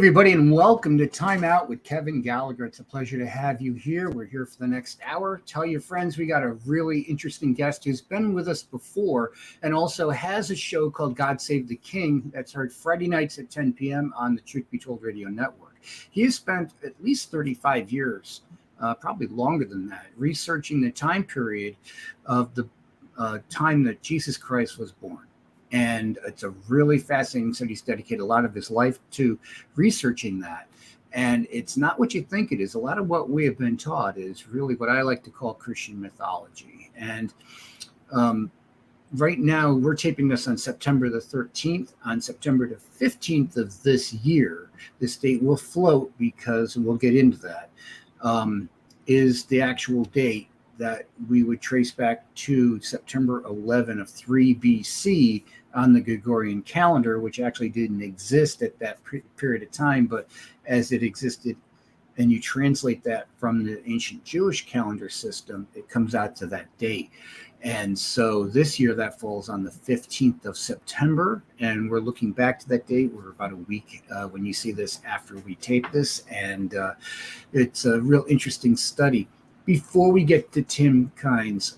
Everybody, and welcome to Time Out with Kevin Gallagher. It's a pleasure to have you here. We're here for the next hour. Tell your friends we got a really interesting guest who's been with us before and also has a show called God Save the King that's heard Friday nights at 10 p.m. on the Truth Be Told Radio Network. He has spent at least 35 years, probably longer than that, researching the time period of the time that Jesus Christ was born. And it's a really fascinating study. He's dedicated a lot of his life to researching that. And it's not what you think it is. A lot of what we have been taught is really what I like to call Christian mythology. And right now, we're taping this on September the 13th. On September the 15th of this year, this date will float because, and we'll get into that, is the actual date that we would trace back to September 11 of 3 BC on the Gregorian calendar, which actually didn't exist at that period of time, but as it existed, and you translate that from the ancient Jewish calendar system, it comes out to that date. And so this year that falls on the 15th of September, and we're looking back to that date. We're about a week when you see this after we tape this, and it's a real interesting study. Before we get to Tim Kynes,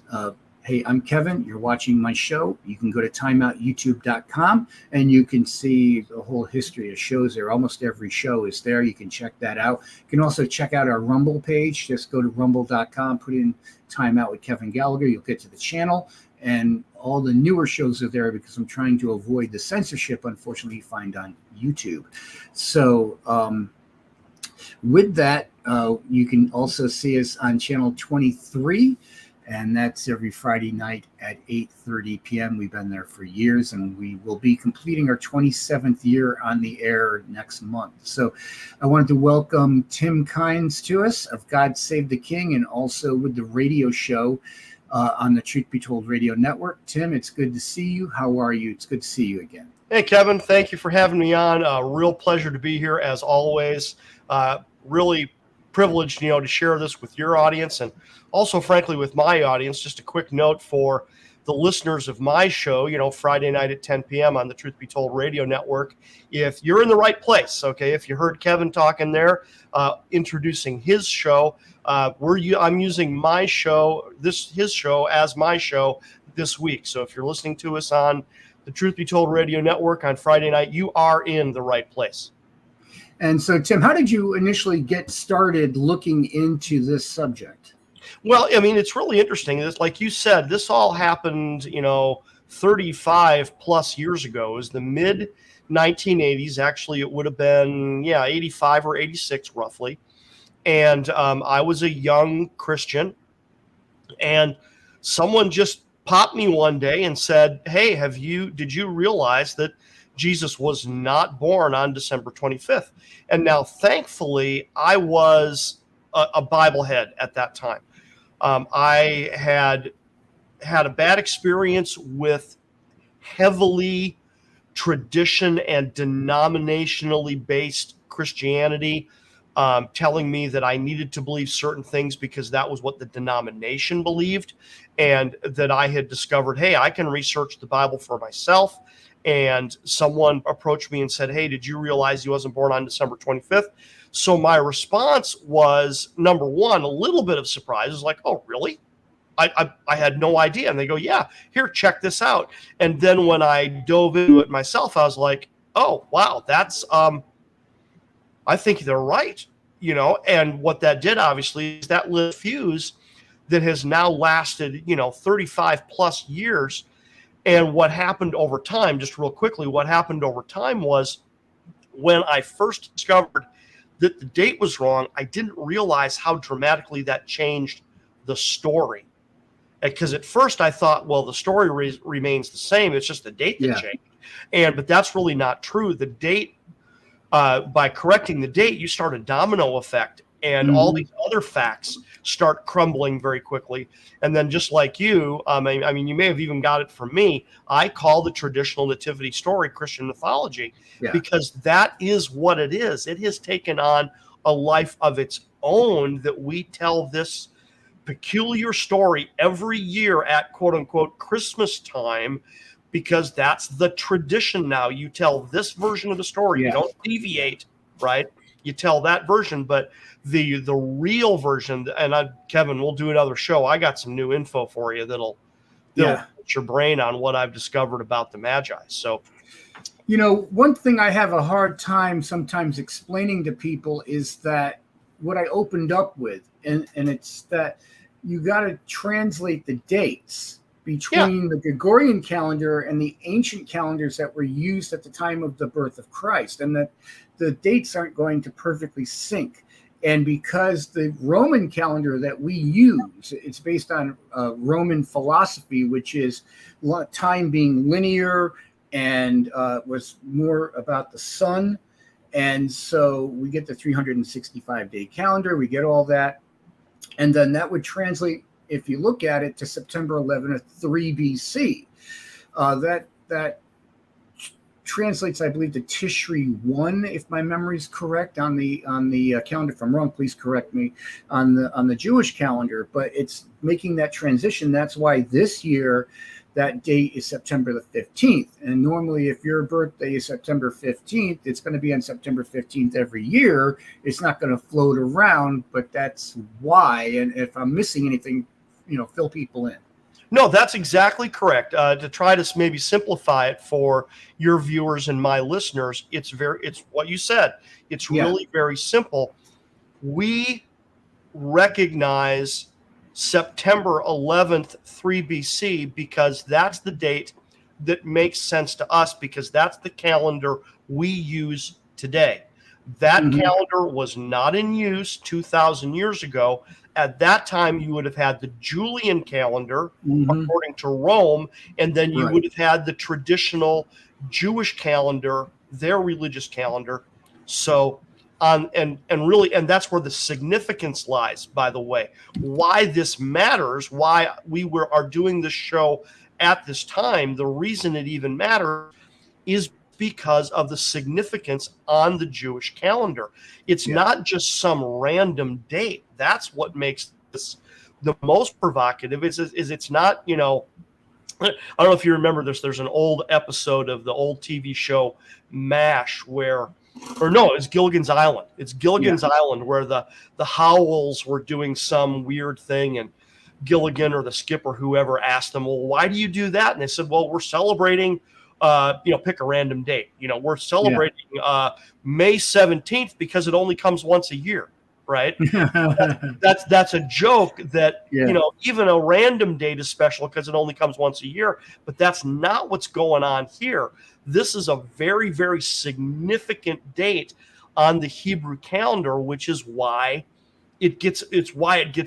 hey, I'm Kevin. You're watching my show. You can go to timeoutyoutube.com and you can see the whole history of shows there. Almost every show is there. You can check that out. You can also check out our Rumble page. Just go to rumble.com, put in Time Out with Kevin Gallagher. You'll get to the channel. And all the newer shows are there because I'm trying to avoid the censorship, unfortunately, you find on YouTube. So, with that, you can also see us on channel 23, and that's every Friday night at 8:30 p.m. We've been there for years, and we will be completing our 27th year on the air next month. So I wanted to welcome Tim Kynes to us of God Save the King, and also with the radio show on the Truth Be Told Radio Network. Tim, it's good to see you. How are you? It's good to see you again. Hey, Kevin. Thank you for having me on. Real pleasure to be here, as always. Really privileged, to share this with your audience and also, frankly, with my audience. Just a quick note for the listeners of my show, Friday night at 10 p.m. on the Truth Be Told Radio Network. If you're in the right place, okay, if you heard Kevin talking there, introducing his show, I'm using my show, his show as my show this week. So if you're listening to us on the Truth Be Told Radio Network on Friday night, you are in the right place. And so, Tim, how did you initially get started looking into this subject? Well, I mean, it's really interesting. It's like you said, this all happened, 35 plus years ago. It was the mid 1980s. Actually, it would have been, 85 or 86 roughly. And I was a young Christian, and someone just popped me one day and said, "Hey, did you realize that Jesus was not born on December 25th. And now, thankfully, I was a Bible head at that time. I had a bad experience with heavily tradition and denominationally based Christianity, telling me that I needed to believe certain things because that was what the denomination believed, and that I had discovered, hey, I can research the Bible for myself. And someone approached me and said, hey, did you realize he wasn't born on December 25th? So my response was, number one, a little bit of surprise. It was like, oh, really? I had no idea. And they go, yeah, here, check this out. And then when I dove into it myself, I was like, oh, wow, that's, I think they're right. And what that did, obviously, is that lit a fuse that has now lasted, 35 plus years. And what happened over time, just real quickly, what happened over time was when I first discovered that the date was wrong, I didn't realize how dramatically that changed the story. Because at first I thought, well, the story remains the same. It's just the date that changed. But that's really not true. The date, by correcting the date, you start a domino effect. And all these other facts start crumbling very quickly. And then just like you, I mean, you may have even got it from me, I call the traditional nativity story Christian mythology, because that is what it is. It has taken on a life of its own, that we tell this peculiar story every year at quote unquote Christmas time, because that's the tradition now. You tell this version of the story. You don't deviate right? You tell that version, but the real version, and Kevin, we'll do another show. I got some new info for you that'll put your brain on what I've discovered about the Magi. So, one thing I have a hard time sometimes explaining to people is that what I opened up with, and it's that you got to translate the dates between the Gregorian calendar and the ancient calendars that were used at the time of the birth of Christ, and that the dates aren't going to perfectly sync. And because the Roman calendar that we use, it's based on Roman philosophy, which is time being linear and was more about the sun. And so we get the 365-day calendar, we get all that. And then that would translate, if you look at it, to September 11th, 3 BC. That translates, I believe, to Tishri 1, if my memory is correct, on the calendar. If I'm wrong, please correct me, on the Jewish calendar. But it's making that transition. That's why this year that date is September the 15th. And normally, if your birthday is September 15th, it's going to be on September 15th every year. It's not going to float around, but that's why. And if I'm missing anything, fill people in. No, that's exactly correct. To try to maybe simplify it for your viewers and my listeners, it's what you said. It's really very simple. We recognize September 11th, 3 BC, because that's the date that makes sense to us, because that's the calendar we use today. That calendar was not in use 2,000 years ago. At that time, you would have had the Julian calendar, according to Rome, and then you would have had the traditional Jewish calendar, their religious calendar. So, and that's where the significance lies, by the way. Why this matters, why we are doing this show at this time, the reason it even matters is because of the significance on the Jewish calendar. It's not just some random date. That's what makes this the most provocative. Is it's not, I don't know if you remember this. There's an old episode of the old TV show MASH it's Gilligan's Island. It's Gilligan's Island, where the Howells were doing some weird thing, and Gilligan or the skipper, whoever, asked them, well, why do you do that? And they said, well, we're celebrating, pick a random date. We're celebrating May 17th because it only comes once a year, right? that's a joke that, even a random date is special because it only comes once a year, but that's not what's going on here. This is a very, very significant date on the Hebrew calendar, which is why it gets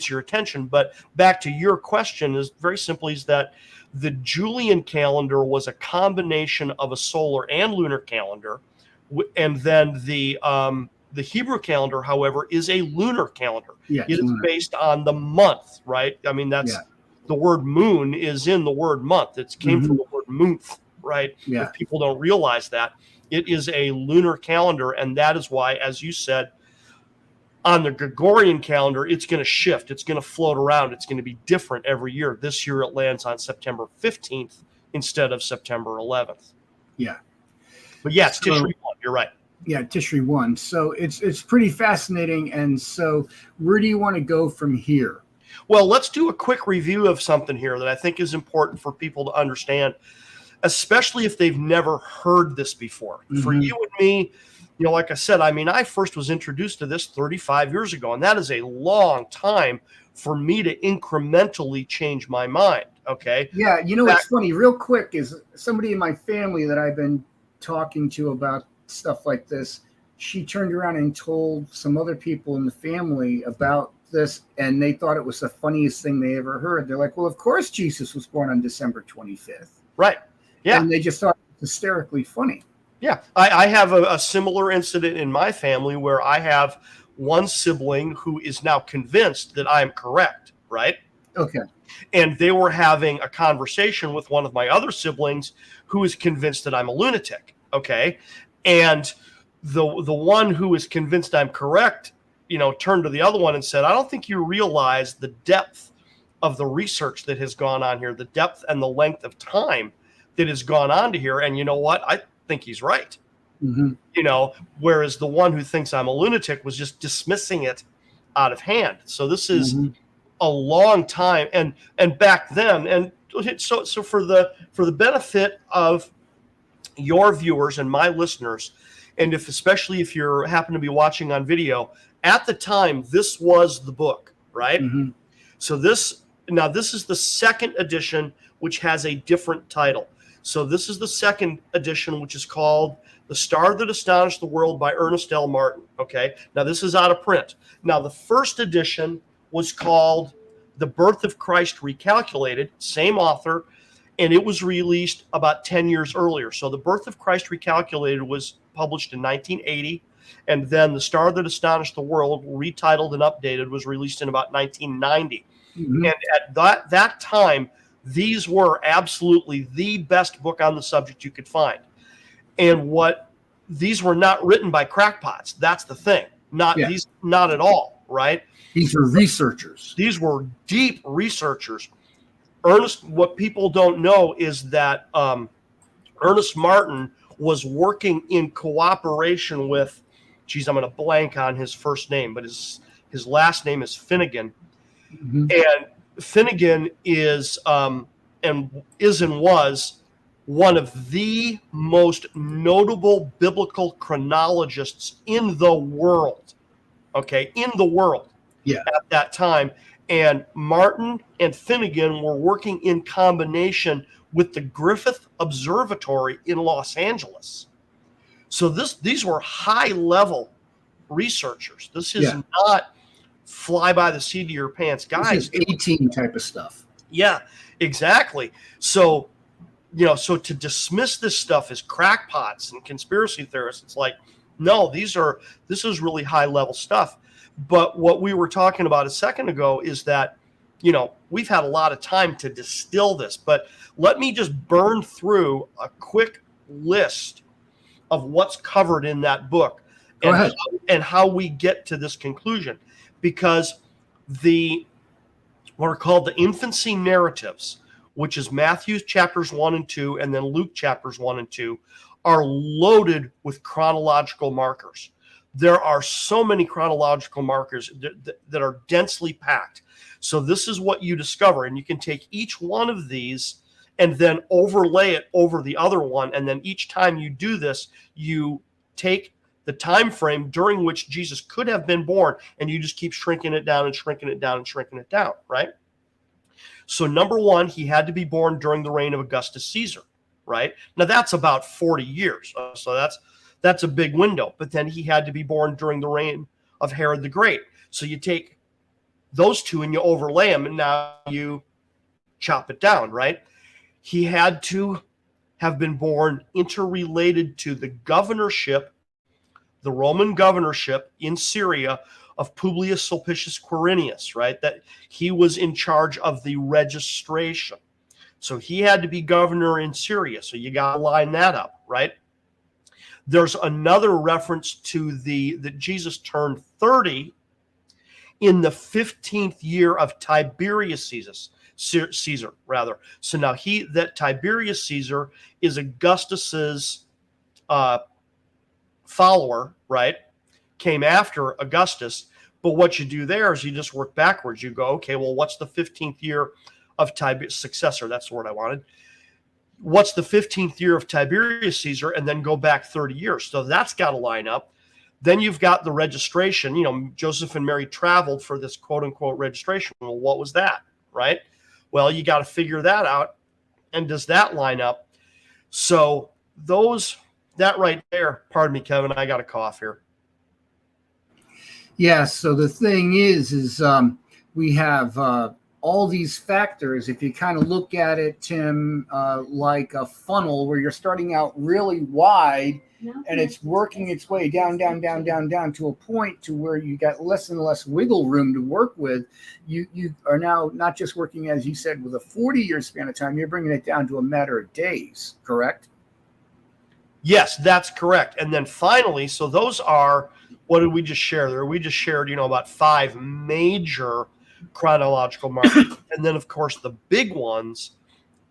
your attention. But back to your question, is very simply is that the Julian calendar was a combination of a solar and lunar calendar, and then the Hebrew calendar, however, is a lunar calendar. It is based on the month, right? I mean, that's the word moon is in the word month. It came from the word month, right? If people don't realize that, it is a lunar calendar, and that is why, as you said, on the Gregorian calendar, it's going to shift. It's going to float around. It's going to be different every year. This year, it lands on September 15th instead of September 11th. Yeah. But it's Tishri 1. You're right. Yeah, Tishri 1. So it's pretty fascinating. And so where do you want to go from here? Well, let's do a quick review of something here that I think is important for people to understand, especially if they've never heard this before. For you and me, like I said, I first was introduced to this 35 years ago, and that is a long time for me to incrementally change my mind. Okay. Yeah. What's funny, real quick, is somebody in my family that I've been talking to about stuff like this, she turned around and told some other people in the family about this, and they thought it was the funniest thing they ever heard. They're like, well, of course Jesus was born on December 25th. Right. Yeah. And they just thought it was hysterically funny. Yeah, I have a similar incident in my family where I have one sibling who is now convinced that I'm correct, right? Okay. And they were having a conversation with one of my other siblings who is convinced that I'm a lunatic, okay? And the one who is convinced I'm correct, turned to the other one and said, I don't think you realize the depth of the research that has gone on here, the depth and the length of time that has gone on to here. And you know what? I think he's right. You know, whereas the one who thinks I'm a lunatic was just dismissing it out of hand. So this is a long time, and back then, and so for the benefit of your viewers and my listeners, and especially if you're happen to be watching on video, at the time this was the book, right? So this is the second edition, which has a different title. So this is the second edition, which is called The Star That Astonished the World by Ernest L. Martin. Okay, now this is out of print. Now the first edition was called The Birth of Christ Recalculated, same author, and it was released about 10 years earlier. So The Birth of Christ Recalculated was published in 1980, and then The Star That Astonished the World, retitled and updated, was released in about 1990. And at that time, these were absolutely the best book on the subject you could find. And these were not written by crackpots. That's the thing. Not at all, right? These were researchers. These were deep researchers. What people don't know is that Ernest Martin was working in cooperation with, I'm going to blank on his first name, but his last name is Finnegan. And Finnegan is and was one of the most notable biblical chronologists in the world. Okay, in the world. Yeah. At that time. And Martin and Finnegan were working in combination with the Griffith Observatory in Los Angeles. So these were high-level researchers. This is not fly by the seat of your pants guys. This is 18 type of stuff. Yeah, exactly. So, so to dismiss this stuff as crackpots and conspiracy theorists, it's like, no, this is really high-level stuff. But what we were talking about a second ago is that, we've had a lot of time to distill this, but let me just burn through a quick list of what's covered in that book and how we get to this conclusion. Because what are called the infancy narratives, which is Matthew chapters 1 and 2, and then Luke chapters 1 and 2, are loaded with chronological markers. There are so many chronological markers that are densely packed. So this is what you discover, and you can take each one of these and then overlay it over the other one, and then each time you do this, you take the time frame during which Jesus could have been born, and you just keep shrinking it down and shrinking it down and shrinking it down, right? So number one, he had to be born during the reign of Augustus Caesar, right? Now that's about 40 years. So that's a big window. But then he had to be born during the reign of Herod the Great. So you take those two and you overlay them, and now you chop it down, right? He had to have been born interrelated to the governorship, the Roman governorship in Syria of Publius Sulpicius Quirinius, right? That he was in charge of the registration. So he had to be governor in Syria. So you got to line that up, right? There's another reference to that Jesus turned 30 in the 15th year of Tiberius Caesar, rather. So now that Tiberius Caesar is Augustus's follower, right? Came after Augustus. But what you do there is you just work backwards. You go, okay, well, what's the 15th year of Tiberius successor? That's the word I wanted. What's the 15th year of Tiberius Caesar? And then go back 30 years. So that's got to line up. Then you've got the registration. Joseph and Mary traveled for this quote unquote registration. Well, what was that? Right? Well, you got to figure that out. And does that line up? So that right there, pardon me, Kevin, I got a cough here. Yeah. So the thing is we have all these factors. If you kind of look at it, Tim, like a funnel where you're starting out really wide and it's working its way down to a point to where you got less and less wiggle room to work with. You are now not just working, as you said, with a 40-year span of time, you're bringing it down to a matter of days, correct? Yes, that's correct. And then finally, so those are, what did we just share there? We just shared, about 5 major chronological markers. And then, of course, the big ones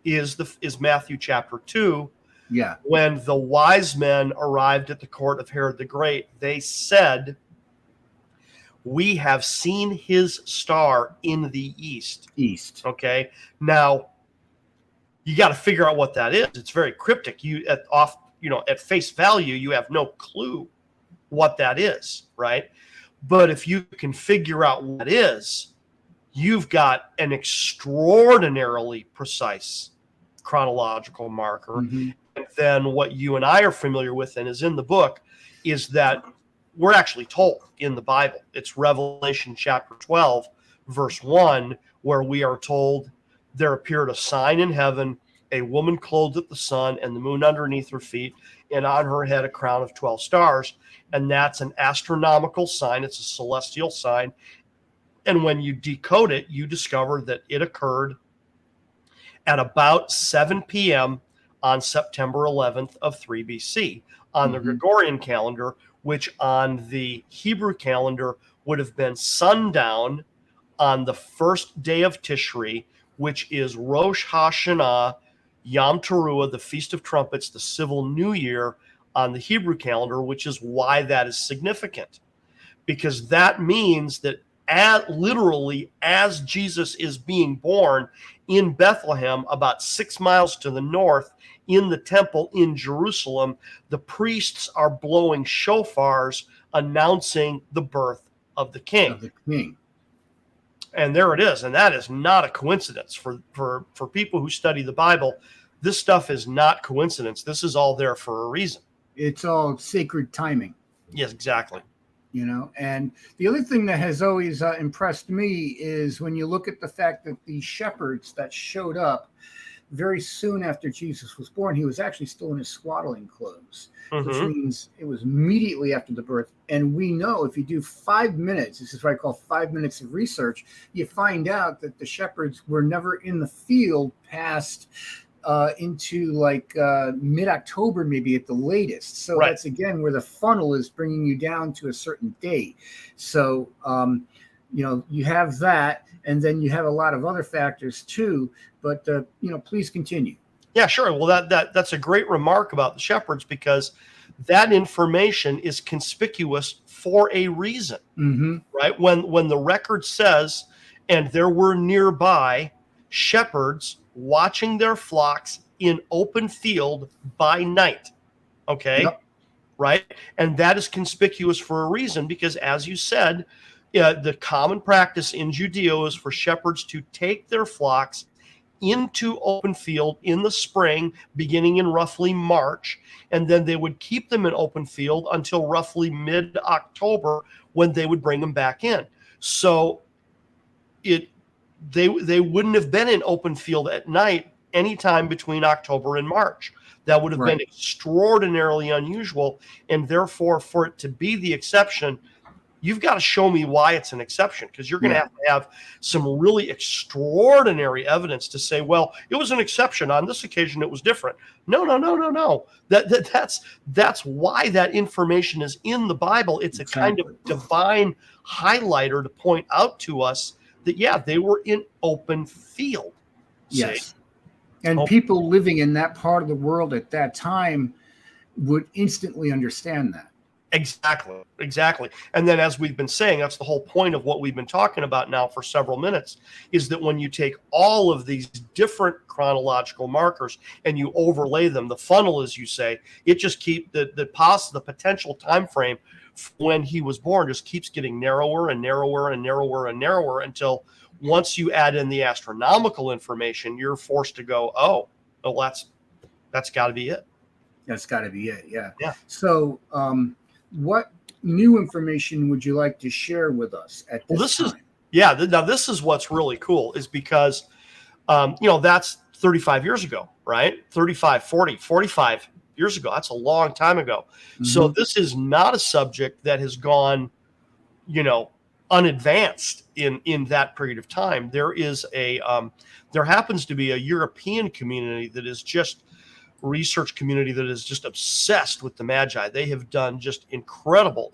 is Matthew chapter 2, Yeah. When the wise men arrived at the court of Herod the Great, they said, "We have seen his star in the east." East. Okay. Now you got to figure out what that is. It's very cryptic. At face value, you have no clue what that is, right? But if you can figure out what it is, you've got an extraordinarily precise chronological marker. Mm-hmm. And then what you and I are familiar with and is in the book is that we're actually told in the Bible. It's Revelation chapter 12, verse 1, where we are told there appeared a sign in heaven, a woman clothed with the sun and the moon underneath her feet, and on her head a crown of 12 stars. And that's an astronomical sign. It's a celestial sign. And when you decode it, you discover that it occurred at about 7 p.m. on September 11th of 3 BC on the Gregorian calendar, which on the Hebrew calendar would have been sundown on the first day of Tishri, which is Rosh Hashanah, Yom Teruah, the Feast of Trumpets, the civil new year on the Hebrew calendar, which is why that is significant. Because that means that literally as Jesus is being born in Bethlehem, about 6 miles to the north, in the temple in Jerusalem, the priests are blowing shofars announcing the birth of the king. Of the king. And there it is. And that is not a coincidence for people who study the Bible. This stuff is not coincidence. This is all there for a reason. It's all sacred timing. Yes, exactly. And the other thing that has always impressed me is when you look at the fact that the shepherds that showed up very soon after Jesus was born, he was actually still in his swaddling clothes, which means it was immediately after the birth. And we know if you do 5 minutes, this is what I call 5 minutes of research, you find out that the shepherds were never in the field past into like mid-October, maybe at the latest. So that's again where the funnel is bringing you down to a certain date. So you have that, and then you have a lot of other factors too. But please continue. Yeah, sure. Well, that's a great remark about the shepherds, because that information is conspicuous for a reason, right? When the record says, and there were nearby shepherds watching their flocks in open field by night. Okay. Yep. Right. And that is conspicuous for a reason, because as you said, the common practice in Judea is for shepherds to take their flocks into open field in the spring, beginning in roughly March, and then they would keep them in open field until roughly mid-October, when they would bring them back in. So they wouldn't have been in open field at night anytime between October and March. That would have been extraordinarily unusual, and therefore, for it to be the exception, you've got to show me why it's an exception, because you're going to have some really extraordinary evidence to say, well, it was an exception. On this occasion, it was different. No. That's why that information is in the Bible. It's a kind of divine highlighter to point out to us that, they were in open field. Yes. And people living in that part of the world at that time would instantly understand that. Exactly. And then, as we've been saying, that's the whole point of what we've been talking about now for several minutes, is that when you take all of these different chronological markers and you overlay them, the funnel, as you say, it just keeps the potential time frame when he was born just keeps getting narrower and narrower and narrower and narrower, until once you add in the astronomical information, you're forced to go, that's got to be it. That's got to be it. Yeah. So, what new information would you like to share with us at this time? Now this is what's really cool, is because, that's 35 years ago, right? 35, 40, 45 years ago. That's a long time ago. So this is not a subject that has gone, unadvanced in that period of time. There happens to be a European community that is just research community that is just obsessed with the Magi. They have done just incredible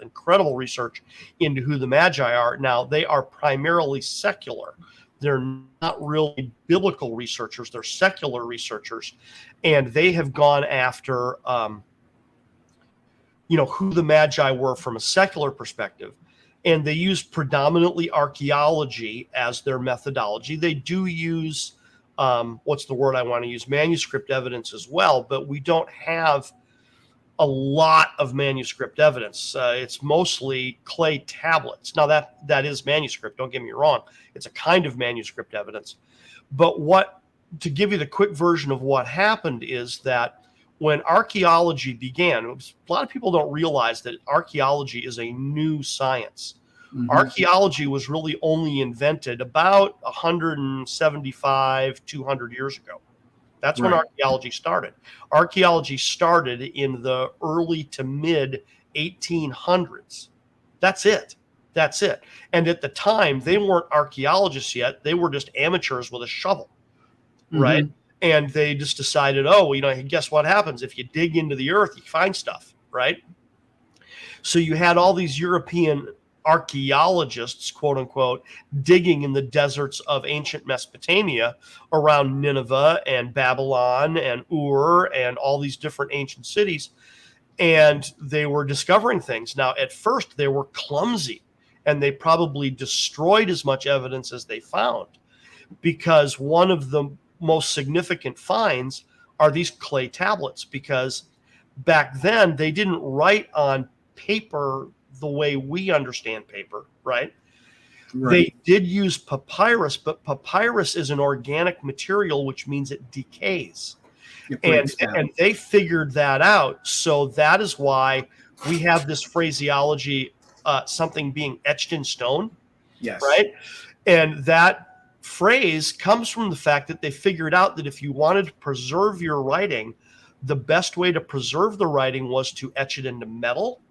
research into who the Magi are. Now, they are primarily secular. They're not really biblical researchers. They're secular researchers. And they have gone after, who the Magi were from a secular perspective. And they use predominantly archaeology as their methodology. They do use, what's the word I want to use? Manuscript evidence as well, but we don't have a lot of manuscript evidence. It's mostly clay tablets. Now that is manuscript, don't get me wrong. It's a kind of manuscript evidence. But to give you the quick version of what happened is that when archaeology began, a lot of people don't realize that archaeology is a new science. Mm-hmm. Archaeology was really only invented about 175, 200 years ago. That's when archaeology started. Archaeology started in the early to mid 1800s. That's it. And at the time, they weren't archaeologists yet. They were just amateurs with a shovel, right? And they just decided, guess what happens? If you dig into the earth, you find stuff, right? So you had all these European archaeologists, quote unquote, digging in the deserts of ancient Mesopotamia around Nineveh and Babylon and Ur and all these different ancient cities. And they were discovering things. Now, at first, they were clumsy and they probably destroyed as much evidence as they found, because one of the most significant finds are these clay tablets, because back then they didn't write on paper the way we understand paper, right? They did use papyrus, but papyrus is an organic material, which means it decays. And they figured that out. So that is why we have this phraseology, something being etched in stone. Yes. Right? And that phrase comes from the fact that they figured out that if you wanted to preserve your writing, the best way to preserve the writing was to etch it into metal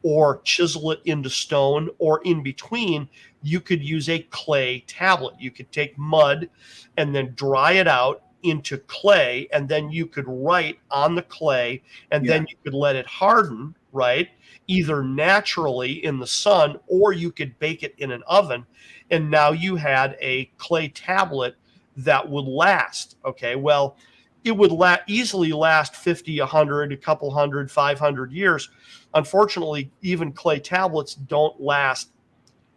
or chisel it into stone, or in between, you could use a clay tablet. You could take mud and then dry it out into clay, and then you could write on the clay, and then you could let it harden, right? Either naturally in the sun, or you could bake it in an oven, and now you had a clay tablet that would last. Okay, well, it would easily last 50, 100, a couple hundred, 500 years. Unfortunately, even clay tablets don't last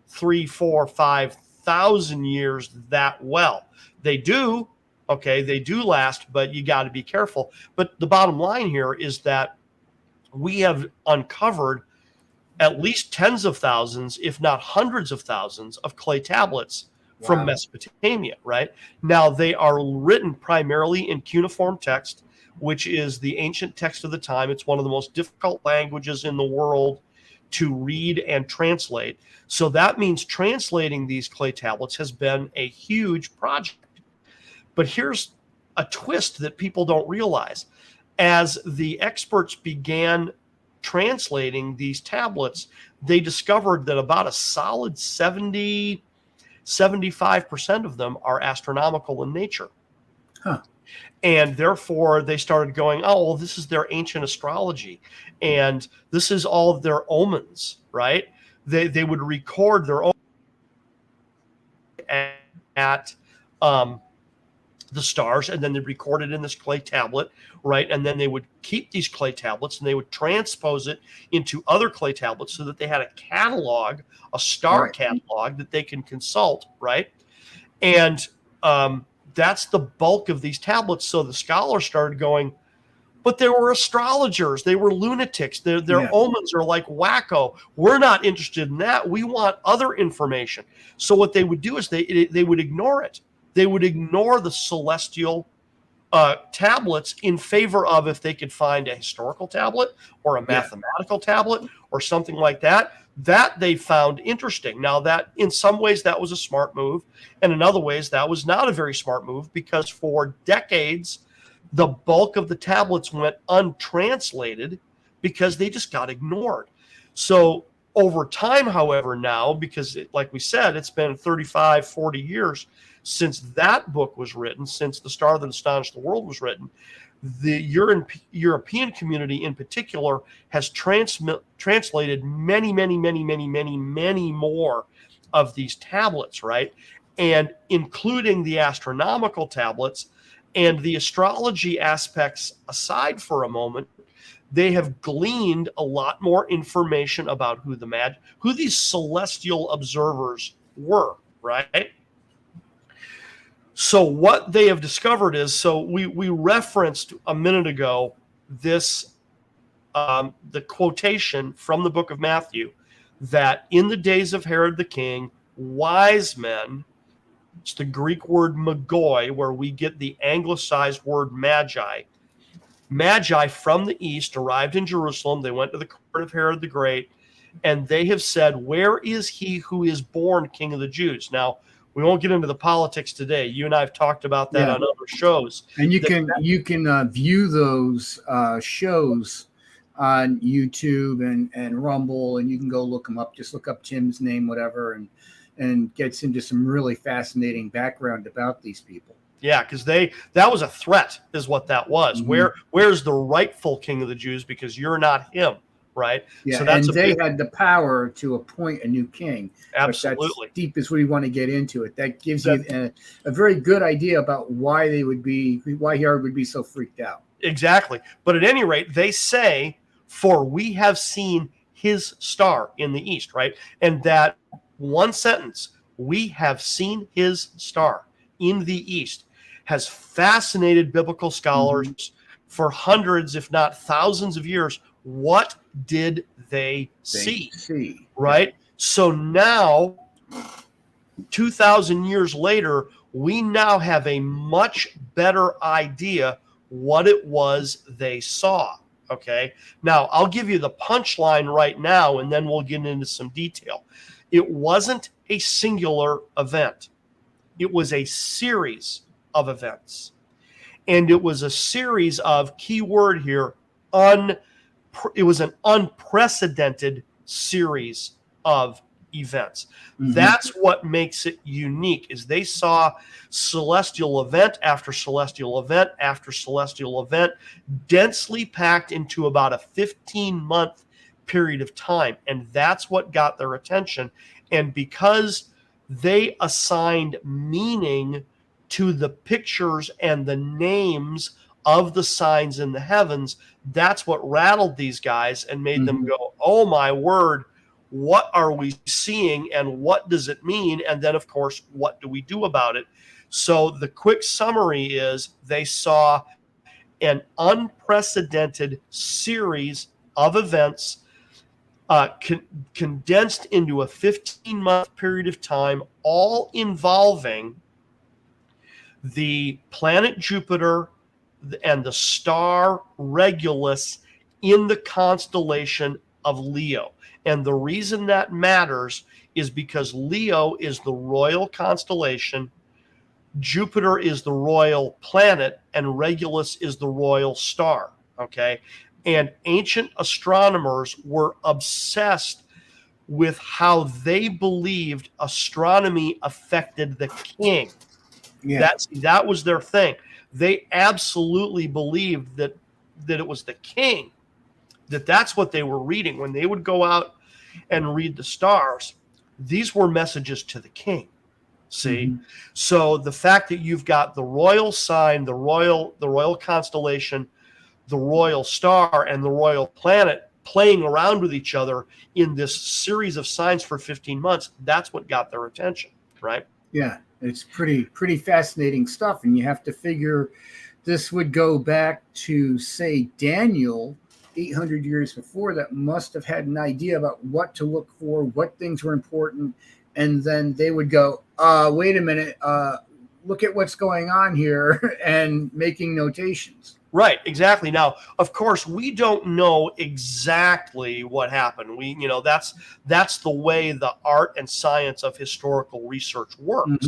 3, 4, 5,000 years that well. They do, they do last, but you got to be careful. But the bottom line here is that we have uncovered at least tens of thousands, if not hundreds of thousands, of clay tablets from Mesopotamia, right? Now, they are written primarily in cuneiform text, which is the ancient text of the time. It's one of the most difficult languages in the world to read and translate. So that means translating these clay tablets has been a huge project. But here's a twist that people don't realize. As the experts began translating these tablets, they discovered that about a solid 75% of them are astronomical in nature. Huh. And therefore, they started going, this is their ancient astrology. And this is all of their omens, right? They would record their omens at the stars, and then they record it in this clay tablet, right? And then they would keep these clay tablets and they would transpose it into other clay tablets so that they had a catalog, a star catalog that they can consult, right? And that's the bulk of these tablets. So the scholars started going, but there were astrologers. They were lunatics. Their omens are like wacko. We're not interested in that. We want other information. So what they would do is they would ignore it. They would ignore the celestial tablets in favor of, if they could find a historical tablet or a mathematical tablet or something like that, that they found interesting. Now, that in some ways that was a smart move, and in other ways that was not a very smart move, because for decades the bulk of the tablets went untranslated because they just got ignored. So over time, however, now, because like we said, it's been 35, 40 years since that book was written, since The Star That Astonished the World was written, the European community in particular has translated many more of these tablets, right? and including the astronomical tablets and the astrology aspects aside for a moment, they have gleaned a lot more information about who these celestial observers were, right? So what they have discovered is, so we referenced a minute ago this the quotation from the book of Matthew that in the days of Herod the king, wise men, it's the Greek word magoi, where we get the anglicized word magi. Magi from the east arrived in Jerusalem. They went to the court of Herod the Great, and they have said, "Where is he who is born King of the Jews?" Now, we won't get into the politics today. You and I have talked about that on other shows. And you can view those shows on YouTube and Rumble, and you can go look them up. Just look up Tim's name, whatever, and gets into some really fascinating background about these people. Yeah, because that was a threat, is what that was. Mm-hmm. Where's the rightful king of the Jews? Because you're not him, right? Yeah, so that's they had the power to appoint a new king. Absolutely. That's deep as we want to get into it. That gives you a very good idea about why Herod would be so freaked out. Exactly. But at any rate, they say, "For we have seen his star in the east," right? And that one sentence, "we have seen his star in the east," has fascinated biblical scholars for hundreds, if not thousands of years. What did they see? Right? So now, 2,000 years later, we now have a much better idea what it was they saw. Okay? Now, I'll give you the punchline right now, and then we'll get into some detail. It wasn't a singular event. It was a series of events. And it was a series of, key word here, it was an unprecedented series of events. Mm-hmm. That's what makes it unique, is they saw celestial event after celestial event after celestial event, densely packed into about a 15-month period of time. And that's what got their attention. And because they assigned meaning to the pictures and the names of the signs in the heavens, that's what rattled these guys and made them go, "Oh my word, what are we seeing and what does it mean?" And then, of course, what do we do about it? So the quick summary is they saw an unprecedented series of events condensed into a 15-month period of time, all involving the planet Jupiter and the star Regulus in the constellation of Leo. And the reason that matters is because Leo is the royal constellation, Jupiter is the royal planet, and Regulus is the royal star. Okay? And ancient astronomers were obsessed with how they believed astronomy affected the king. Yeah. That was their thing. They absolutely believed that it was the king, that's what they were reading. When they would go out and read the stars, these were messages to the king. See? Mm-hmm. So the fact that you've got the royal sign, the royal constellation, the royal star, and the royal planet playing around with each other in this series of signs for 15 months, that's what got their attention, right? Yeah. It's pretty fascinating stuff. And you have to figure this would go back to, say, Daniel 800 years before, that must have had an idea about what to look for, what things were important. And then they would go, wait a minute, look at what's going on here, and making notations. Right, exactly. Now, of course, we don't know exactly what happened. That's the way the art and science of historical research works,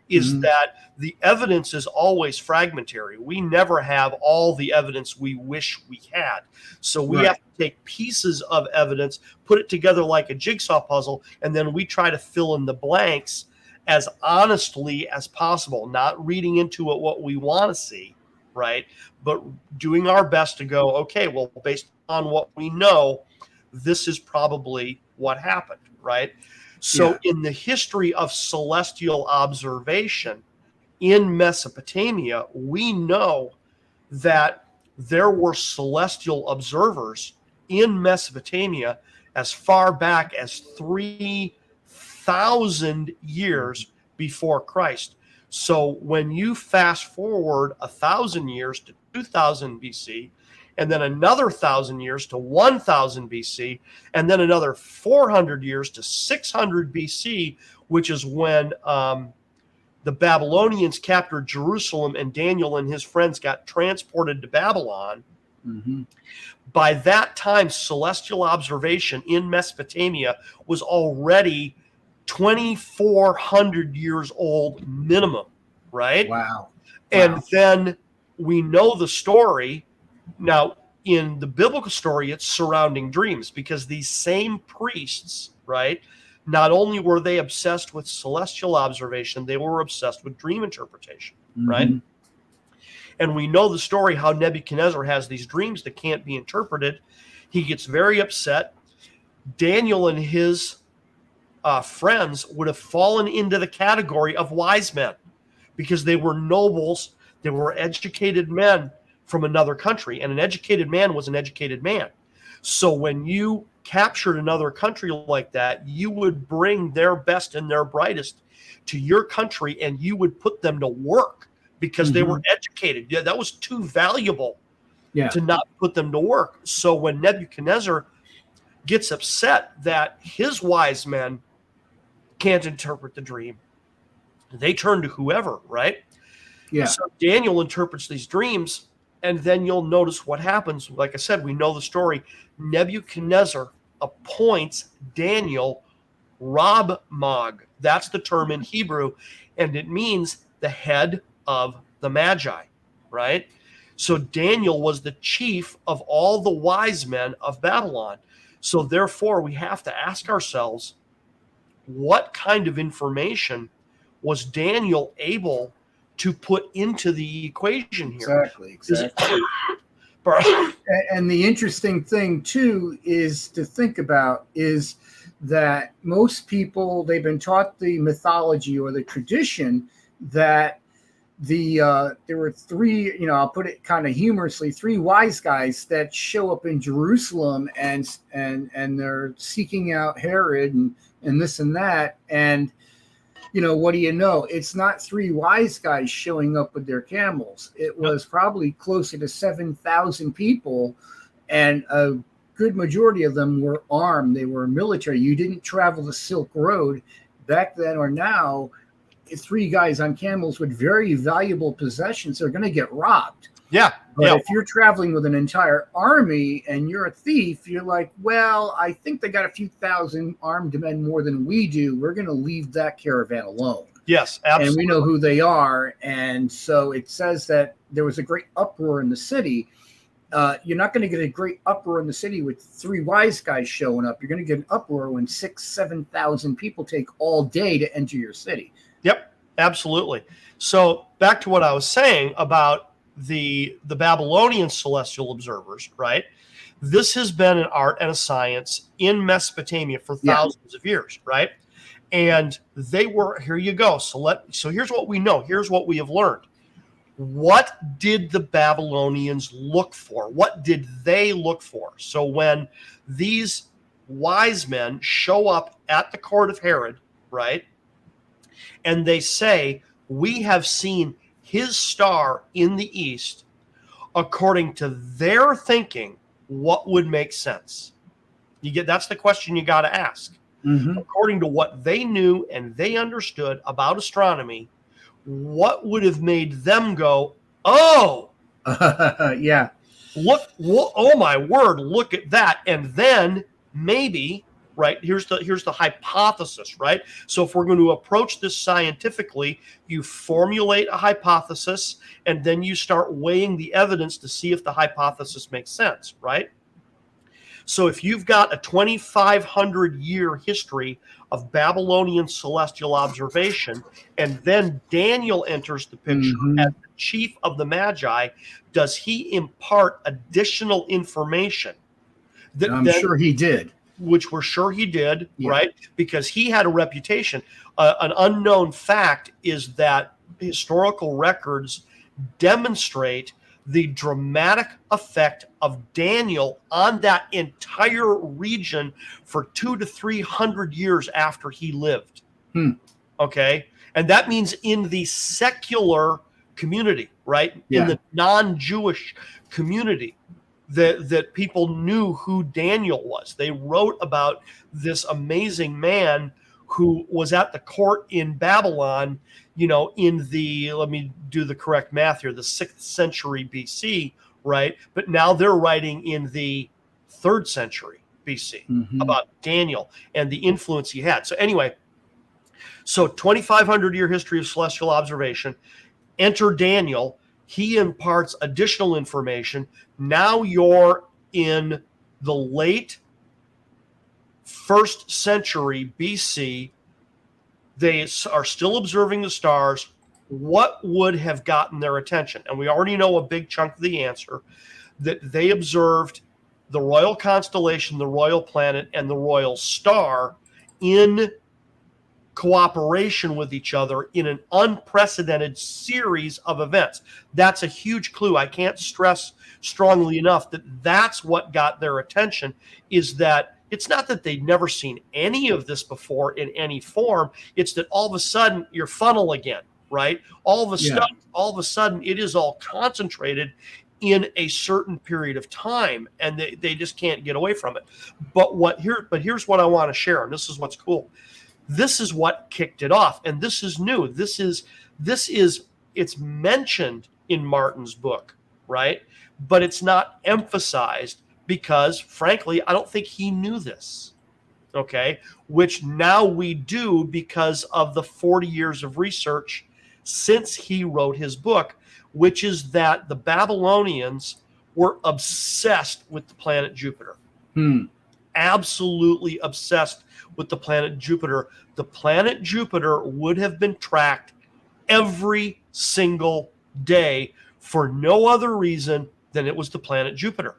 is that the evidence is always fragmentary. We never have all the evidence we wish we had. So we have to take pieces of evidence, put it together like a jigsaw puzzle, and then we try to fill in the blanks as honestly as possible, not reading into it what we want to see. Right, but doing our best to go, okay, well, based on what we know, this is probably what happened, right? So in the history of celestial observation in Mesopotamia, we know that there were celestial observers in Mesopotamia as far back as 3,000 years before Christ. So when you fast forward 1,000 years to 2000 BC, and then another 1,000 years to 1000 BC, and then another 400 years to 600 BC, which is when the Babylonians captured Jerusalem and Daniel and his friends got transported to Babylon. Mm-hmm. By that time, celestial observation in Mesopotamia was already 2,400 years old minimum, right? Wow. And then we know the story. Now, in the biblical story, it's surrounding dreams, because these same priests, right, not only were they obsessed with celestial observation, they were obsessed with dream interpretation, right? And we know the story how Nebuchadnezzar has these dreams that can't be interpreted. He gets very upset. Daniel and his friends would have fallen into the category of wise men, because they were nobles, they were educated men from another country, and an educated man was an educated man. So when you captured another country like that, you would bring their best and their brightest to your country, and you would put them to work because they were educated. Yeah, that was too valuable to not put them to work. So when Nebuchadnezzar gets upset that his wise men can't interpret the dream, they turn to whoever, right? Yeah. So Daniel interprets these dreams, and then you'll notice what happens. Like I said, we know the story. Nebuchadnezzar appoints Daniel Rab-Mag. That's the term in Hebrew, and it means the head of the Magi, right? So Daniel was the chief of all the wise men of Babylon. So therefore, we have to ask ourselves, what kind of information was Daniel able to put into the equation here? Exactly. And the interesting thing too is to think about is that most people, they've been taught the mythology or the tradition that there were three, I'll put it kind of humorously, three wise guys that show up in Jerusalem and they're seeking out Herod and this and that. And what do you know? It's not three wise guys showing up with their camels. It was probably closer to 7,000 people, and a good majority of them were armed. They were military. You didn't travel the Silk Road back then or now. Three guys on camels with very valuable possessions are going to get robbed. Yeah. But if you're traveling with an entire army and you're a thief, you're like, well, I think they got a few thousand armed men more than we do. We're going to leave that caravan alone. Yes, absolutely. And we know who they are. And so it says that there was a great uproar in the city. You're not going to get a great uproar in the city with three wise guys showing up. You're going to get an uproar when 7,000 people take all day to enter your city. Yep, absolutely. So back to what I was saying about the Babylonian celestial observers, right? This has been an art and a science in Mesopotamia for thousands of years, right? And they were, here you go. So here's what we know. Here's what we have learned. What did the Babylonians look for? What did they look for? So when these wise men show up at the court of Herod, right? And they say, we have seen his star in the east, according to their thinking, what would make sense? That's the question you got to ask. According to what they knew and they understood about astronomy, what would have made them go, oh, yeah, look, oh my word, look at that. And then maybe, right, here's the hypothesis, right? So if we're going to approach this scientifically, you formulate a hypothesis and then you start weighing the evidence to see if the hypothesis makes sense, right? So if you've got a 2,500 year history of Babylonian celestial observation, and then Daniel enters the picture as the chief of the Magi, does he impart additional information? I'm sure he did. which we're sure he did, Yeah. right? Because he had a reputation. An unknown fact is that historical records demonstrate the dramatic effect of Daniel on that entire region for 200 to 300 years after he lived. Okay. And that means in the secular community, right? Yeah. In the non-Jewish community, that people knew who Daniel was. They wrote about this amazing man who was at the court in Babylon, in the, let me do the correct math here, the 6th century BC, right? But now they're writing in the 3rd century BC about Daniel and the influence he had. So anyway, so 2,500-year history of celestial observation. Enter Daniel. He imparts additional information. Now you're in the late 1st century BC. They are still observing the stars. What would have gotten their attention? And we already know a big chunk of the answer, that they observed the royal constellation, the royal planet, and the royal star in cooperation with each other in an unprecedented series of events. That's a huge clue. I can't stress strongly enough that that's what got their attention, is that it's not that they'd never seen any of this before in any form. It's that all of a sudden you're funnel again, right? All of a sudden it is all concentrated in a certain period of time, and they just can't get away from it. But here's what I want to share, and this is what's cool. This is what kicked it off, and this is new. This is it's mentioned in Martin's book, right? But it's not emphasized because, frankly, I don't think he knew this. Okay, which now we do because of the 40 years of research since he wrote his book, which is that the Babylonians were obsessed with the planet Jupiter. Absolutely obsessed with the planet Jupiter. The planet Jupiter would have been tracked every single day for no other reason than it was the planet Jupiter.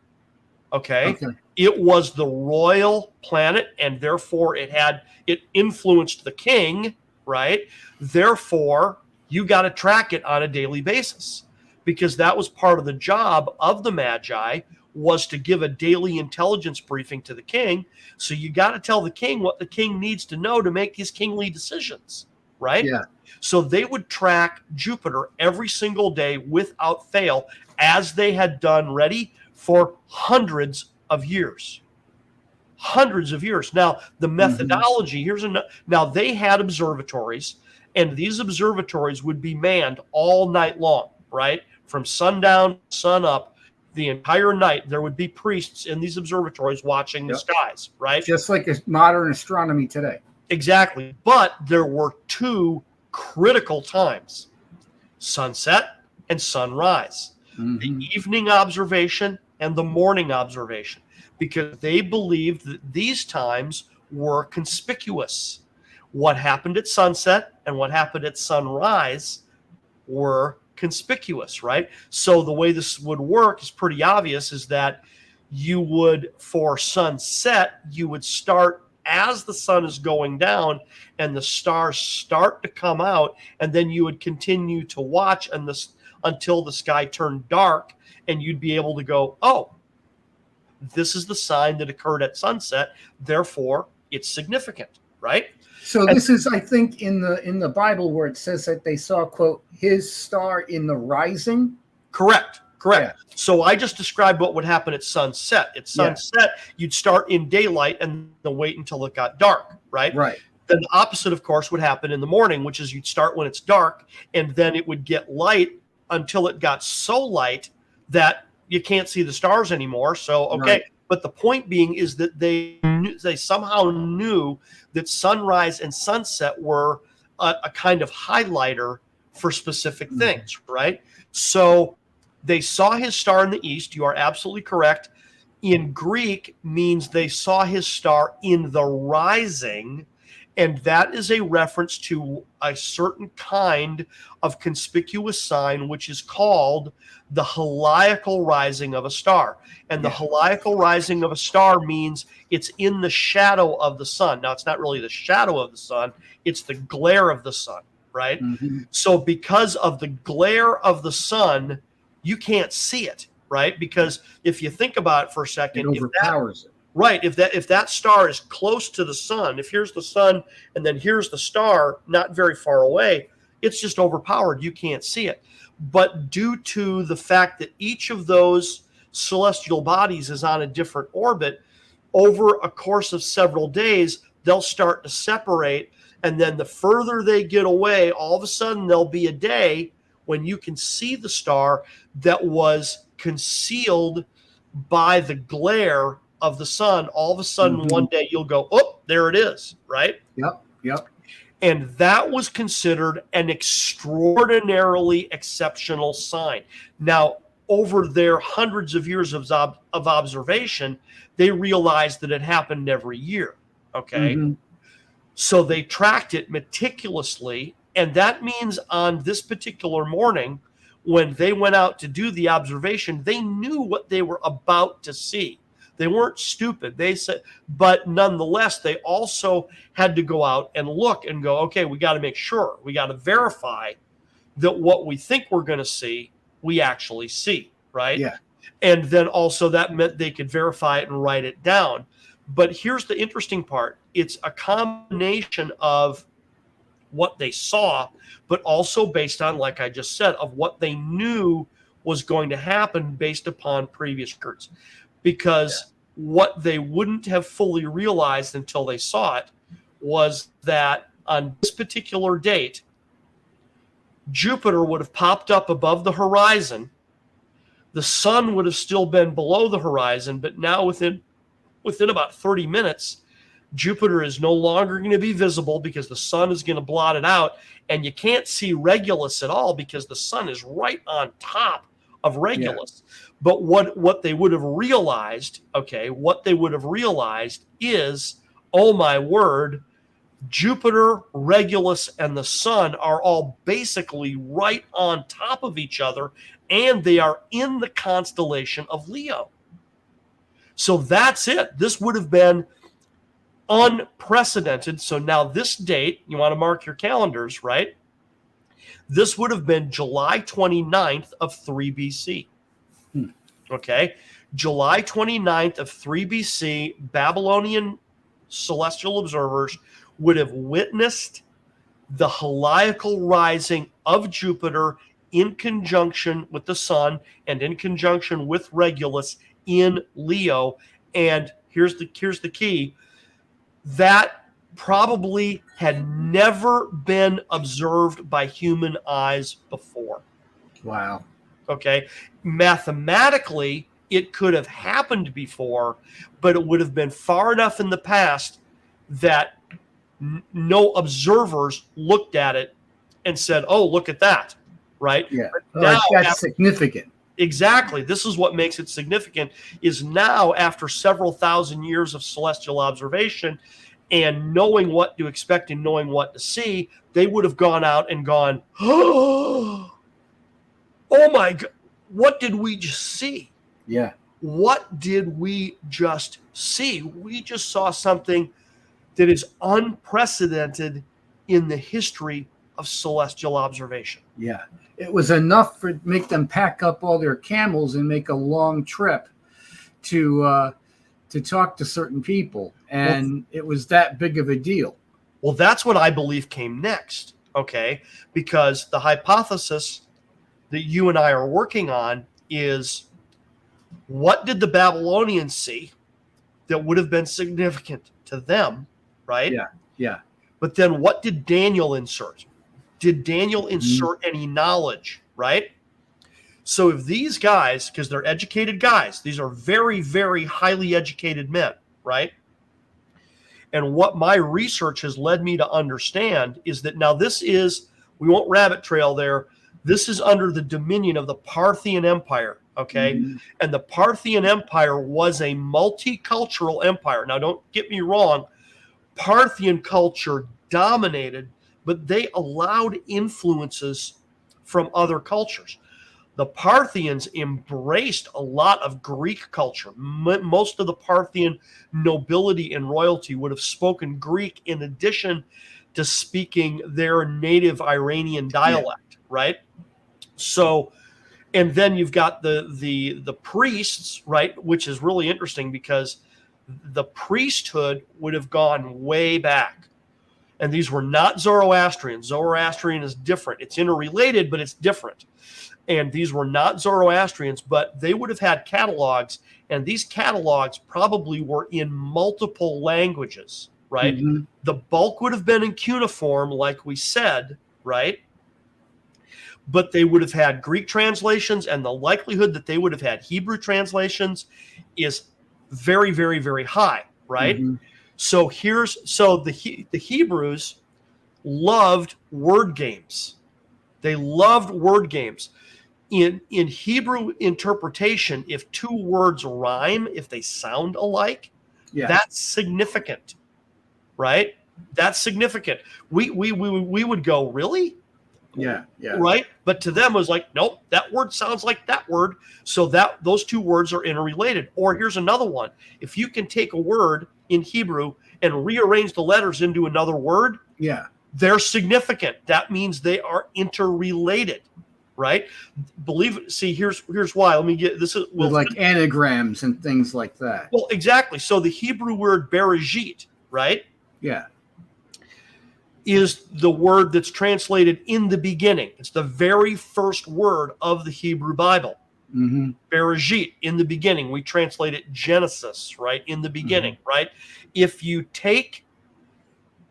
Okay. It was the royal planet, and therefore it influenced the king, right? Therefore, you got to track it on a daily basis, because that was part of the job of the Magi, was to give a daily intelligence briefing to the king. So you got to tell the king what the king needs to know to make his kingly decisions, right? Yeah. So they would track Jupiter every single day without fail, as they had done ready for hundreds of years. Hundreds of years. Now, the methodology, now they had observatories, and these observatories would be manned all night long, right? From sundown, sun up, the entire night. There would be priests in these observatories watching the skies, right? Just like modern astronomy today. Exactly. But there were two critical times: sunset and sunrise. The evening observation and the morning observation, because they believed that these times were conspicuous. What happened at sunset and what happened at sunrise were conspicuous, right? So the way this would work is pretty obvious, is that you would, for sunset, you would start as the sun is going down and the stars start to come out, and then you would continue to watch until the sky turned dark, and you'd be able to go, oh, this is the sign that occurred at sunset, therefore it's significant, right? So this is, I think, in the Bible where it says that they saw, quote, his star in the rising. Correct. Yeah. So I just described what would happen at sunset. At sunset, you'd start in daylight and then wait until it got dark, right? Right. Then the opposite, of course, would happen in the morning, which is you'd start when it's dark, and then it would get light until it got so light that you can't see the stars anymore. So, okay. Right. But the point being is that they somehow knew that sunrise and sunset were a kind of highlighter for specific things, right? So they saw his star in the east. You are absolutely correct. In Greek means they saw his star in the rising, And that is a reference to a certain kind of conspicuous sign, which is called the heliacal rising of a star. And the heliacal rising of a star means it's in the shadow of the sun. Now, it's not really the shadow of the sun, it's the glare of the sun, right? Mm-hmm. So because of the glare of the sun, you can't see it, right? Because if you think about it for a second, It overpowers it. right, if that star is close to the sun, if here's the sun and then here's the star not very far away, it's just overpowered. You can't see it. But due to the fact that each of those celestial bodies is on a different orbit, over a course of several days, they'll start to separate. And then the further they get away, all of a sudden there'll be a day when you can see the star that was concealed by the glare of the sun. All of a sudden, one day you'll go, oh, there it is, right? Yep. And that was considered an extraordinarily exceptional sign. Now, over their hundreds of years of observation, they realized that it happened every year, okay? Mm-hmm. So they tracked it meticulously, and that means on this particular morning, when they went out to do the observation, they knew what they were about to see. They weren't stupid. They said, but nonetheless, they also had to go out and look and go, okay, we got to make sure, we got to verify that what we think we're going to see, we actually see, right? Yeah. And then also that meant they could verify it and write it down. But here's the interesting part. It's a combination of what they saw, but also based on, like I just said, of what they knew was going to happen based upon previous records. Because what they wouldn't have fully realized until they saw it was that on this particular date, Jupiter would have popped up above the horizon. The sun would have still been below the horizon, but now within about 30 minutes, Jupiter is no longer going to be visible because the sun is going to blot it out, and you can't see Regulus at all because the sun is right on top of Regulus. Yeah. But what they would have realized, is, oh my word, Jupiter, Regulus, and the sun are all basically right on top of each other, and they are in the constellation of Leo. So that's it. This would have been unprecedented. So now this date, you want to mark your calendars, right? This would have been July 29th of 3 BC. Okay? July 29th of 3 BC, Babylonian celestial observers would have witnessed the heliacal rising of Jupiter in conjunction with the sun and in conjunction with Regulus in Leo. And here's the key. That probably had never been observed by human eyes before. Wow. Okay. Mathematically, it could have happened before, but it would have been far enough in the past that no observers looked at it and said, oh, look at that. Right? Yeah. Now, that's significant. Exactly. This is what makes it significant, is now after several thousand years of celestial observation and knowing what to expect and knowing what to see, they would have gone out and gone, oh my God, what did we just see? Yeah. What did we just see? We just saw something that is unprecedented in the history of celestial observation. Yeah. It was enough to make them pack up all their camels and make a long trip to talk to certain people. And it was that big of a deal. Well, that's what I believe came next, okay? Because the hypothesis that you and I are working on is, what did the Babylonians see that would have been significant to them, right? Yeah. But then what did Daniel insert? Did Daniel insert any knowledge, right? So if these guys, because they're educated guys, these are very, very highly educated men, right? And what my research has led me to understand is that now this is, we won't rabbit trail there, this is under the dominion of the Parthian Empire, okay? And the Parthian Empire was a multicultural empire. Now, don't get me wrong. Parthian culture dominated, but they allowed influences from other cultures. The Parthians embraced a lot of Greek culture. Most of the Parthian nobility and royalty would have spoken Greek in addition to speaking their native Iranian dialect, right? So, and then you've got the priests, right, which is really interesting because the priesthood would have gone way back. And these were not Zoroastrian. Zoroastrian is different. It's interrelated, but it's different. And these were not Zoroastrians, but they would have had catalogs, and these catalogs probably were in multiple languages, right? Mm-hmm. The bulk would have been in cuneiform, like we said, right? But they would have had Greek translations, and the likelihood that they would have had Hebrew translations is very, very, very high, right? Mm-hmm. So the Hebrews loved word games. They loved word games. In Hebrew interpretation, if two words rhyme, if they sound alike, that's significant, right? That's significant. We would go, really? Yeah. Right? But to them it was like, nope, that word sounds like that word, so that those two words are interrelated. Or here's another one. If you can take a word in Hebrew and rearrange the letters into another word, they're significant. That means they are interrelated. Right? Here's why. Let me get this. With like anagrams and things like that. Well, exactly. So the Hebrew word bereshit, right? Yeah. Is the word that's translated in the beginning. It's the very first word of the Hebrew Bible. Mm-hmm. Bereshit, in the beginning. We translate it Genesis, right? In the beginning, right? If you take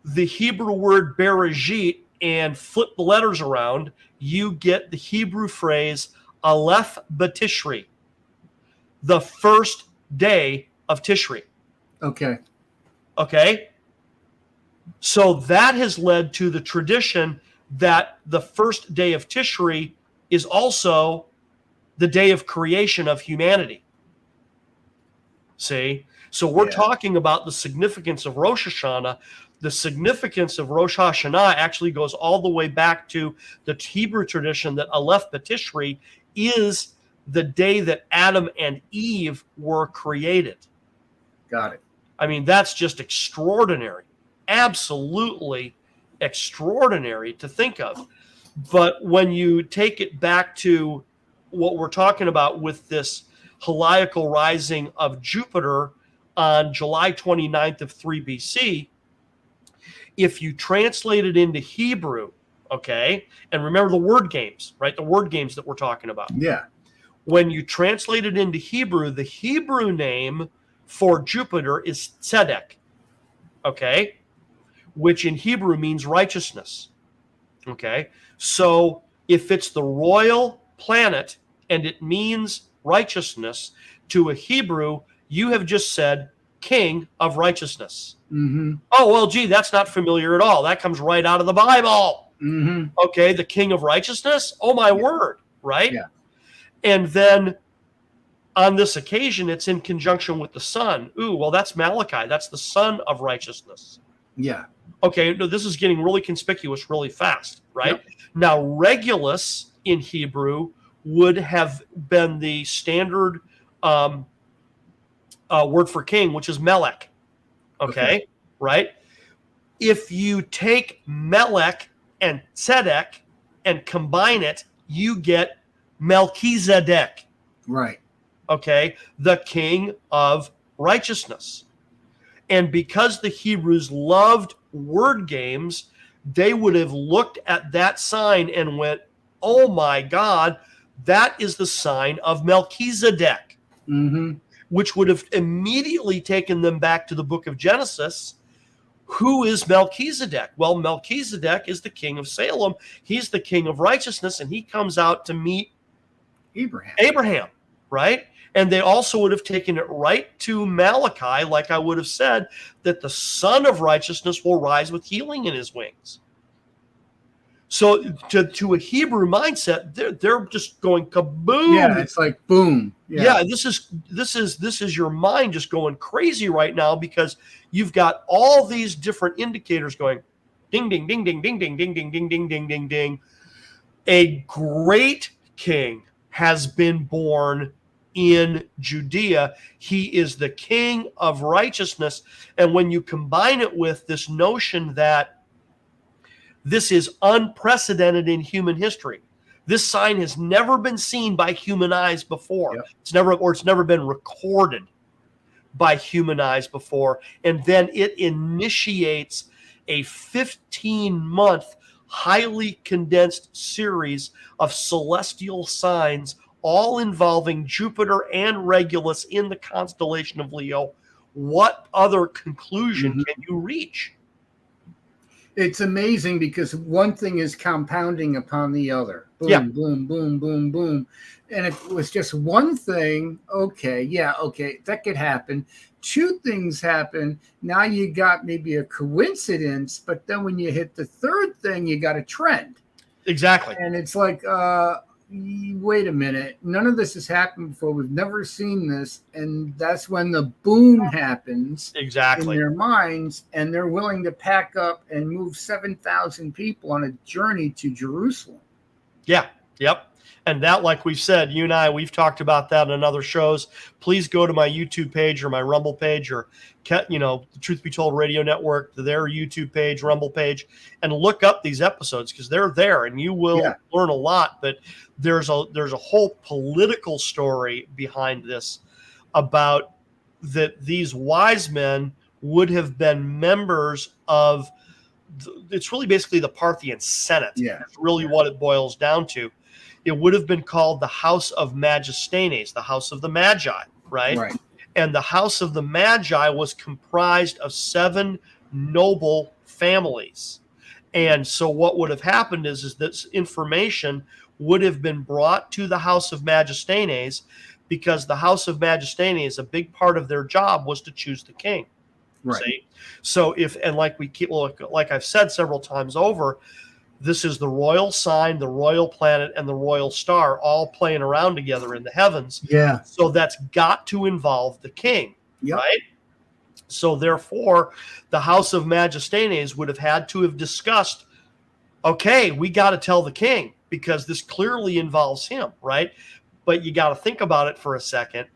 the Hebrew word bereshit and flip the letters around, you get the Hebrew phrase Aleph Tishri, the first day of Tishri. Okay. So that has led to the tradition that the first day of Tishri is also the day of creation of humanity. See? So we're talking about the significance of Rosh Hashanah. The significance of Rosh Hashanah actually goes all the way back to the Hebrew tradition that Aleph Tishri is the day that Adam and Eve were created. Got it. I mean, that's just extraordinary. Absolutely extraordinary to think of. But when you take it back to what we're talking about with this heliacal rising of Jupiter on July 29th of 3 BC, if you translate it into Hebrew, okay, and remember the word games, right? The word games that we're talking about. Yeah. When you translate it into Hebrew, the Hebrew name for Jupiter is Tzedek, okay, which in Hebrew means righteousness, okay? So if it's the royal planet and it means righteousness, to a Hebrew, you have just said king of righteousness. Mm-hmm. Oh, well, gee, that's not familiar at all. That comes right out of the Bible. Mm-hmm. Okay, the king of righteousness? Oh, my word, right? Yeah. And then on this occasion, it's in conjunction with the sun. Ooh, well, that's Malachi. That's the son of righteousness. Yeah. Okay, no, this is getting really conspicuous really fast, right? Yep. Now, Regulus in Hebrew would have been the standard word for king, which is Melech. Okay, right? If you take Melech and Tzedek and combine it, you get Melchizedek. Right. Okay, the king of righteousness. And because the Hebrews loved word games, they would have looked at that sign and went, oh my God, that is the sign of Melchizedek. Mm-hmm. Which would have immediately taken them back to the book of Genesis. Who is Melchizedek? Well, Melchizedek is the king of Salem. He's the king of righteousness, and he comes out to meet Abraham, right? And they also would have taken it right to Malachi, like I would have said, that the son of righteousness will rise with healing in his wings. So to a Hebrew mindset, they're just going kaboom. Yeah, it's like boom. Yeah, this is your mind just going crazy right now, because you've got all these different indicators going ding ding ding ding ding ding ding ding ding ding ding ding ding. A great king has been born in Judea. He is the king of righteousness. And when you combine it with this notion that this is unprecedented in human history, this sign has never been seen by human eyes before. Yep. It's never been recorded by human eyes before. And then it initiates a 15-month, highly condensed series of celestial signs, all involving Jupiter and Regulus in the constellation of Leo. What other conclusion can you reach? It's amazing because one thing is compounding upon the other. Boom, boom, boom, boom, boom. And if it was just one thing, okay, that could happen. Two things happen. Now you got maybe a coincidence, but then when you hit the third thing, you got a trend. Exactly. And it's like, wait a minute. None of this has happened before. We've never seen this. And that's when the boom happens in their minds, and they're willing to pack up and move 7,000 people on a journey to Jerusalem. Yeah. Yep. And that, like we've said, you and I, we've talked about that in other shows. Please go to my YouTube page or my Rumble page, or, the Truth Be Told Radio Network, their YouTube page, Rumble page, and look up these episodes, because they're there and you will learn a lot. But there's a whole political story behind this about that these wise men would have been members of, it's really basically the Parthian Senate. Yeah. That's really what it boils down to. It would have been called the House of Magistanes, the House of the Magi, right? Right. And the House of the Magi was comprised of 7 noble families. And so what would have happened is this information would have been brought to the House of Magistanes, because the House of Magistanes, a big part of their job was to choose the king. Right. See? So like I've said several times over, this is the royal sign, the royal planet, and the royal star all playing around together in the heavens. Yeah. So that's got to involve the king, right? So therefore, the House of Magistanes would have had to have discussed, okay, we got to tell the king, because this clearly involves him, right? But you got to think about it for a second.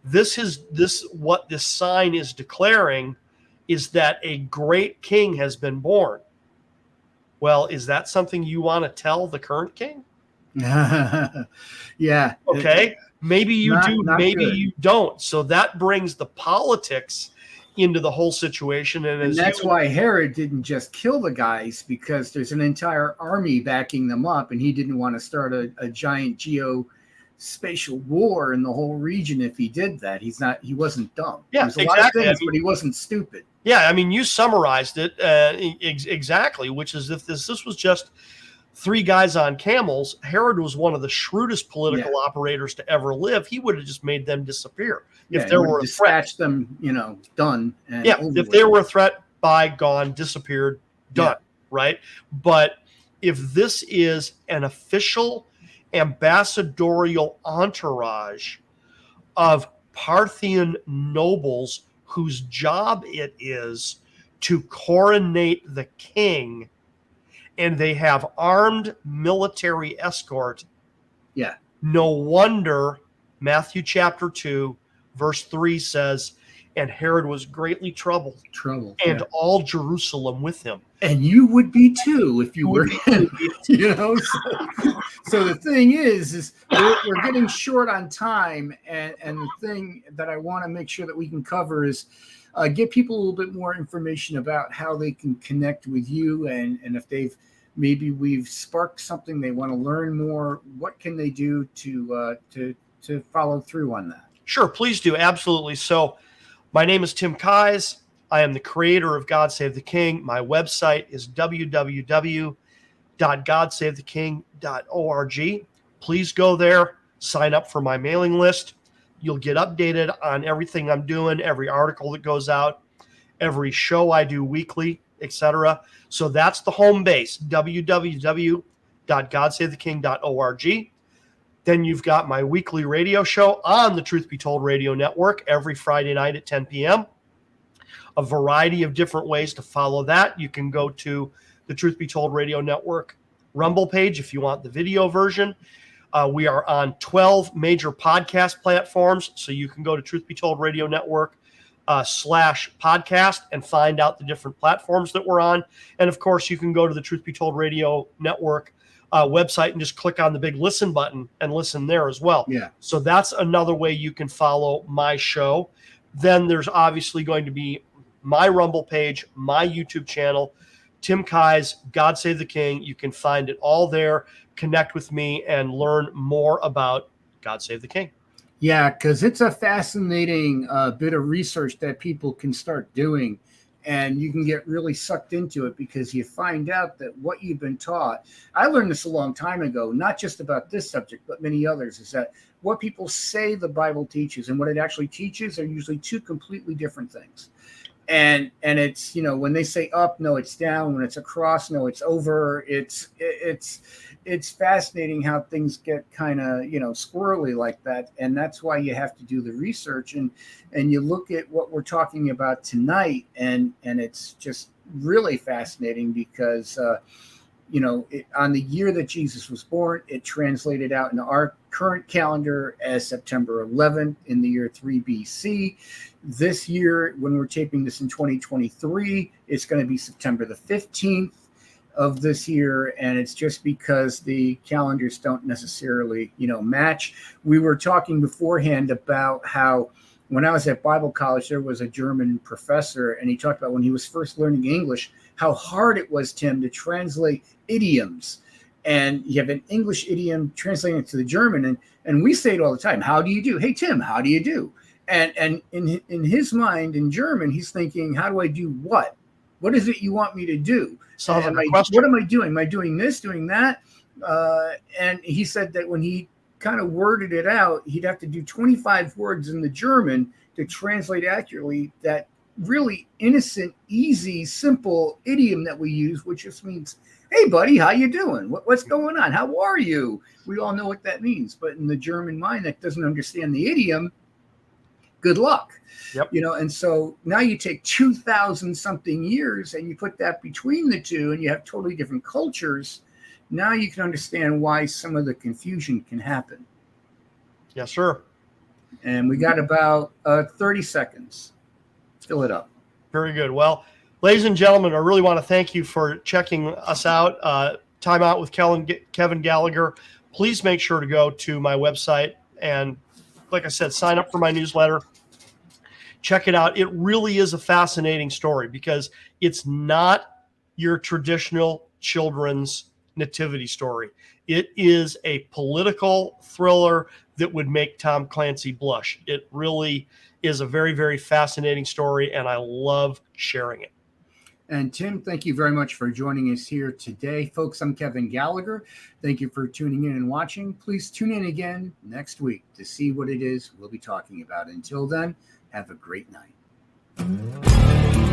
What this sign is declaring is that a great king has been born. Well, is that something you want to tell the current king? Yeah. Okay. Maybe you do, maybe you don't. So that brings the politics into the whole situation. And that's why Herod didn't just kill the guys, because there's an entire army backing them up, and he didn't want to start a giant geospatial war in the whole region if he did that. He wasn't dumb. Yeah, There's a lot of things, but he wasn't stupid. Yeah, I mean, you summarized it exactly, which is, if this was just 3 guys on camels, Herod was one of the shrewdest political operators to ever live. He would have just made them disappear. If there were a threat, them, done. And if they were a threat, gone, disappeared, done, right? But if this is an official ambassadorial entourage of Parthian nobles whose job it is to coronate the king, and they have armed military escort. Yeah. No wonder Matthew chapter 2, verse 3 says, and Herod was greatly troubled, and all Jerusalem with him. And you would be too if you were him, So the thing is we're getting short on time, and the thing that I want to make sure that we can cover is give people a little bit more information about how they can connect with you, and if we've sparked something they want to learn more, what can they do to follow through on that? Sure, please do. Absolutely. So my name is Tim Keyes. I am the creator of God Save the King. My website is www.godsavetheking.org. Please go there, sign up for my mailing list. You'll get updated on everything I'm doing, every article that goes out, every show I do weekly. etc. So that's the home base, www.godsavetheking.org. Then you've got my weekly radio show on the Truth Be Told Radio Network every Friday night at 10 p.m. A variety of different ways to follow that. You can go to the Truth Be Told Radio Network Rumble page if you want the video version. We are on 12 major podcast platforms, so you can go to Truth Be Told Radio Network /podcast and find out the different platforms that we're on. And of course, you can go to the Truth Be Told Radio Network website and just click on the big listen button and listen there as well. Yeah. So that's another way you can follow my show. Then there's obviously going to be my Rumble page, my YouTube channel, Tim Kai's God Save the King. You can find it all there. Connect with me and learn more about God Save the King. Yeah, because it's a fascinating bit of research that people can start doing, and you can get really sucked into it because you find out that what you've been taught. I learned this a long time ago, not just about this subject, but many others, is that what people say the Bible teaches and what it actually teaches are usually two completely different things. And it's, you know, when they say up, no, it's down. When it's across, no, it's over. It's fascinating how things get kind of, you know, squirrely like that. And that's why you have to do the research and you look at what we're talking about tonight. And it's just really fascinating because, you know, on the year that Jesus was born, it translated out in our current calendar as September 11th in the year 3 BC. This year, when we're taping this in 2023, it's going to be September the 15th of this year. And it's just because the calendars don't necessarily, you know, match. We were talking beforehand about how when I was at Bible college, there was a German professor, and he talked about when he was first learning English, how hard it was, Tim, to translate idioms. And you have an English idiom translating it to the German, and we say it all the time. How do you do? Hey, Tim, how do you do? And in his mind, in German, he's thinking, how do I do what? What is it you want me to do? Sounds like a what question. am I doing? Am I doing this, doing that? And he said that when he kind of worded it out, he'd have to do 25 words in the German to translate accurately that really innocent, easy, simple idiom that we use, which just means, hey, buddy, how you doing? What's going on? How are you? We all know what that means. But in the German mind that doesn't understand the idiom, good luck. Yep. You know, and so now you take 2,000 something years and you put that between the two and you have totally different cultures. Now you can understand why some of the confusion can happen. Yes, sir. And we got about 30 seconds. Fill it up. Very good. Well, ladies and gentlemen, I really want to thank you for checking us out. Time Out with Kevin Gallagher. Please make sure to go to my website and, like I said, sign up for my newsletter. Check it out. It really is a fascinating story because it's not your traditional children's nativity story. It is a political thriller that would make Tom Clancy blush. It really is a very, very fascinating story, and I love sharing it. And Tim, thank you very much for joining us here today. Folks, I'm Kevin Gallagher. Thank you for tuning in and watching. Please tune in again next week to see what it is we'll be talking about. Until then, have a great night.